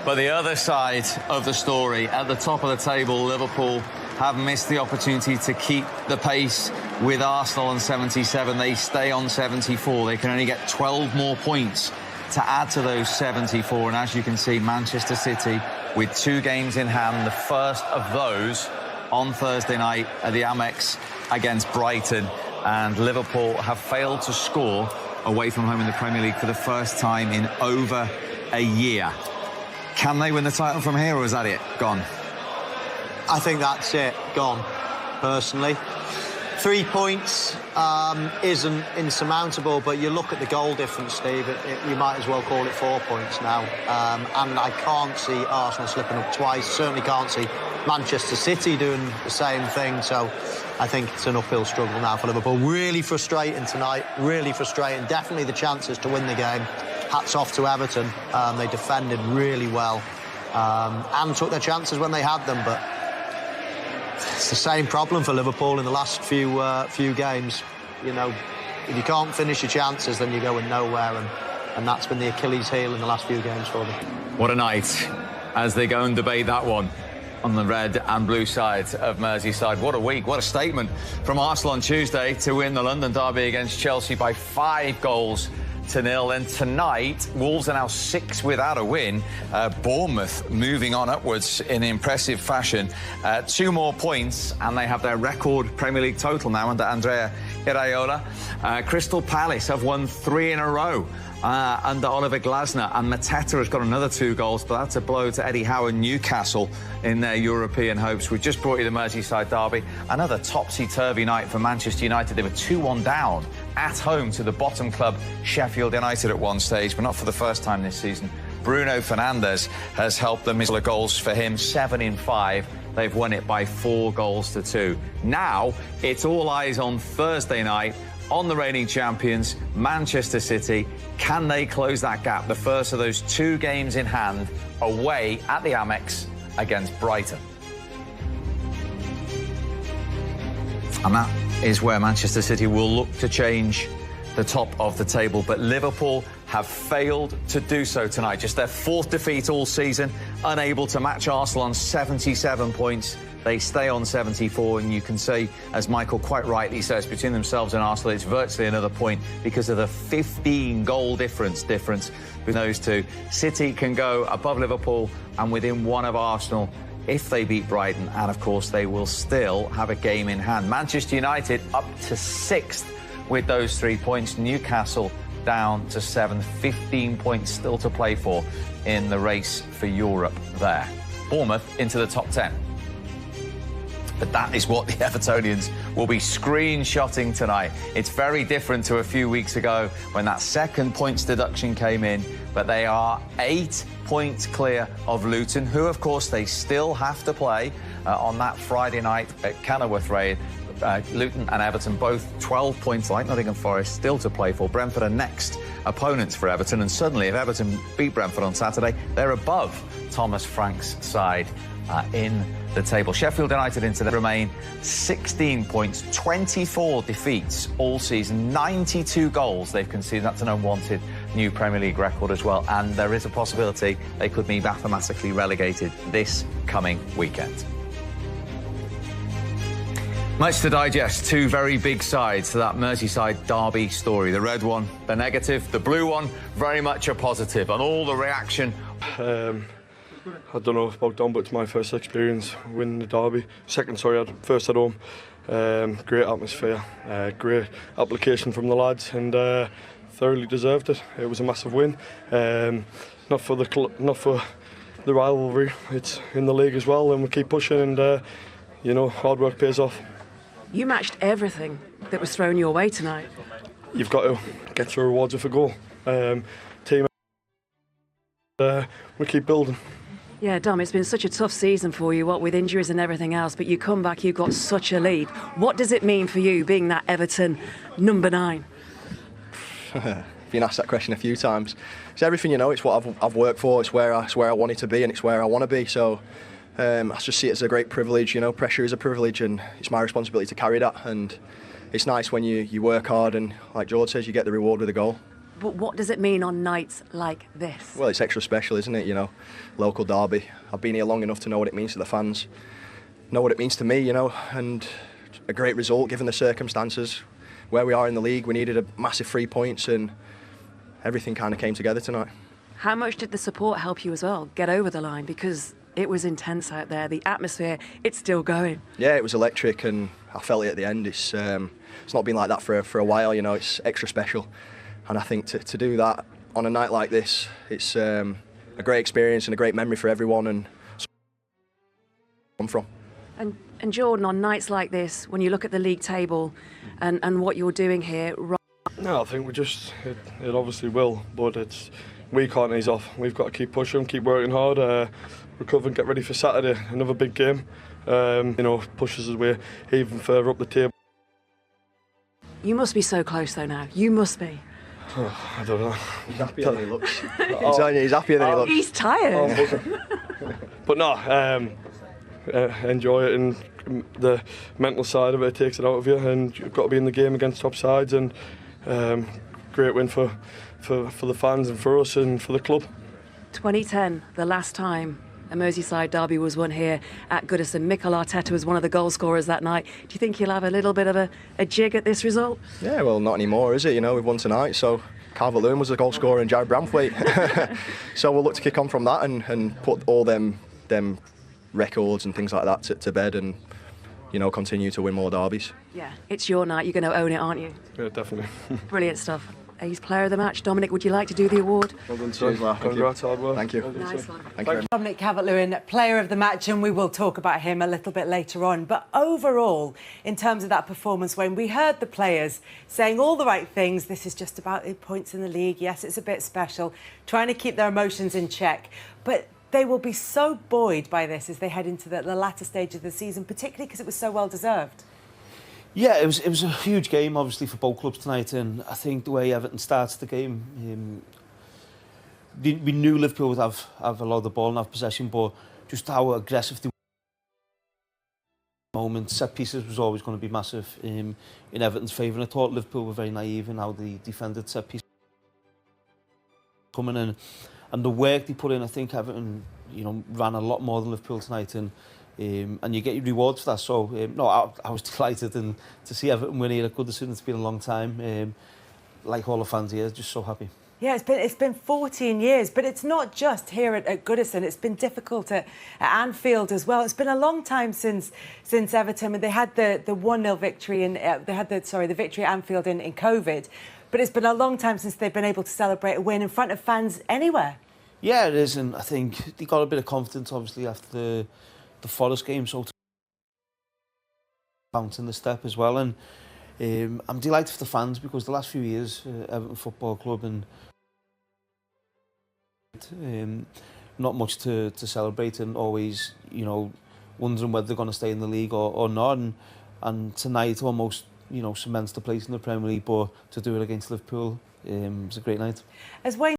But the other side of the story, at the top of the table, Liverpool have missed the opportunity to keep the pace with Arsenal on 77. They stay on 74. They can only get 12 more points to add to those 74. And as you can see, Manchester City with 2 games in hand, the first of those on Thursday night at the Amex against Brighton. And Liverpool have failed to score away from home in the Premier League for the first time in over a year. Can they win the title from here, or is that it? Gone? I think that's it. Gone, personally. 3 points isn't insurmountable, but you look at the goal difference, Steve, you might as well call it 4 points now. And I can't see Arsenal slipping up twice. Certainly can't see Manchester City doing the same thing. So I think it's an uphill struggle now for Liverpool. Really frustrating tonight, really frustrating. Definitely the chances to win the game. Hats off to Everton. They defended really well and took their chances when they had them, but it's the same problem for Liverpool in the last few games. You know, if you can't finish your chances, then you're going nowhere, and that's been the Achilles heel in the last few games for them. What a night as they go and debate that one on the red and blue side of Merseyside. What a week, what a statement from Arsenal on Tuesday to win the London derby against Chelsea by 5 goals to 0. And tonight, Wolves are now 6 without a win. Bournemouth moving on upwards in impressive fashion. 2 more points, and they have their record Premier League total now under Andrea Iraola. Crystal Palace have won 3 in a row under Oliver Glasner, and Mateta has got another 2 goals, but that's a blow to Eddie Howe and Newcastle in their European hopes. We've just brought you the Merseyside derby. Another topsy-turvy night for Manchester United. They were 2-1 down at home to the bottom club Sheffield United at one stage, but not for the first time this season. Bruno Fernandes has helped them. Goals for him, 7 in 5. They've won it by 4 goals to 2. Now it's all eyes on Thursday night on the reigning champions, Manchester City. Can they close that gap? The first of those 2 games in hand away at the Amex against Brighton. And that is where Manchester City will look to change the top of the table. But Liverpool have failed to do so tonight. Just their 4th defeat all season, unable to match Arsenal on 77 points. They stay on 74, and you can see, as Michael quite rightly says, between themselves and Arsenal, it's virtually another point because of the 15-goal difference between those two. City can go above Liverpool and within 1 of Arsenal if they beat Brighton, and of course they will still have a game in hand. Manchester United up to 6th with those 3 points. Newcastle down to 7th, 15 points still to play for in the race for Europe there. Bournemouth into the top 10. But that is what the Evertonians will be screenshotting tonight. It's very different to a few weeks ago when that second points deduction came in, but they are 8 points clear of Luton, who, of course, they still have to play on that Friday night at Kenilworth Road. Luton and Everton both 12 points like Nottingham Forest still to play for. Brentford are next opponents for Everton, and suddenly if Everton beat Brentford on Saturday, they're above Thomas Frank's side in the table. Sheffield United into the remain 16 points, 24 defeats all season, 92 goals they've conceded. That's an unwanted new Premier League record as well, and there is a possibility they could be mathematically relegated this coming weekend. Much to digest. 2 very big sides to that Merseyside derby story. The red one, the negative. The blue one, very much a positive. And all the reaction. I don't know about Don, but it's my first experience winning the derby. First at home. Great atmosphere, great application from the lads, and thoroughly deserved it. It was a massive win. Not for the rivalry. It's in the league as well, and we keep pushing, and you know, hard work pays off. You matched everything that was thrown your way tonight. You've got to get your rewards with a goal. Team, we keep building. Yeah, Dom, it's been such a tough season for you, what with injuries and everything else, but you come back, you've got such a lead. What does it mean for you, being that Everton number 9? Been asked that question a few times. It's everything, you know. It's what I've worked for. It's where I wanted to be, and it's where I want to be. So I just see it as a great privilege. You know, pressure is a privilege, and it's my responsibility to carry that. And it's nice when you work hard, and like George says, you get the reward with a goal. But what does it mean on nights like this? Well, it's extra special, isn't it? You know, local derby. I've been here long enough to know what it means to the fans, know what it means to me, you know, and a great result given the circumstances. Where we are in the league, we needed a massive 3 points and everything kind of came together tonight. How much did the support help you as well get over the line? Because it was intense out there. The atmosphere, it's still going. Yeah, it was electric and I felt it at the end. It's not been like that for a while, you know, it's extra special. And I think to do that on a night like this, it's a great experience and a great memory for everyone and I'm from. And Jordan, on nights like this, when you look at the league table and what you're doing here, No, I think it obviously will, but we can't ease off. We've got to keep pushing, keep working hard, recover and get ready for Saturday, another big game. You know, pushes us way even further up the table. you must be so close though now. You must be. I don't know. He's happier than he looks. He's happier than he looks. He's tired. But no, enjoy it, and the mental side of it takes it out of you, and you've got to be in the game against top sides, and great win for the fans and for us and for the club. 2010, the last time a Merseyside derby was won here at Goodison. Mikel Arteta was one of the goal scorers that night. Do you think he'll have a little bit of a jig at this result? Yeah, well, not anymore, is it? You know, we've won tonight, so Calvert-Lewin was the goal scorer and Jared Bramthwaite. So we'll look to kick on from that and put all them records and things like that to bed and, you know, continue to win more derbies. Yeah, it's your night. You're going to own it, aren't you? Yeah, definitely. Brilliant stuff. Ace player of the match. Dominic, would you like to do the award? Well done, Cheers, son. Congrats, hard work. Thank you. Well done, Nice son. one. Thank you very much. Dominic Calvert-Lewin, player of the match, and we will talk about him a little bit later on. But overall, in terms of that performance, when we heard the players saying all the right things, this is just about 8 points in the league. Yes, it's a bit special, trying to keep their emotions in check. But they will be so buoyed by this as they head into the latter stage of the season, particularly because it was so well deserved. Yeah, it was a huge game, obviously, for both clubs tonight, and I think the way Everton started the game, we knew Liverpool would have a lot of the ball and have possession, but just how aggressive they were. Moment, set pieces was always going to be massive in Everton's favour, and I thought Liverpool were very naive in how they defended set pieces coming in, and the work they put in. I think Everton, you know, ran a lot more than Liverpool tonight, and you get your rewards for that. So no, I was delighted and to see Everton win here at Goodison. It's been a long time. Like all the fans here, just so happy. Yeah, it's been 14 years, but it's not just here at Goodison. It's been difficult at Anfield as well. It's been a long time since Everton, and they had the 1-0 victory and they had the victory at Anfield in COVID. But it's been a long time since they've been able to celebrate a win in front of fans anywhere. Yeah, it is, and I think they got a bit of confidence, obviously, after the Forest game, so to bounce in the step as well. And I'm delighted for the fans because the last few years, Everton Football Club and not much to celebrate, and always, you know, wondering whether they're going to stay in the league or not. And tonight almost, you know, cements the place in the Premier League, but to do it against Liverpool, it's a great night. As Wayne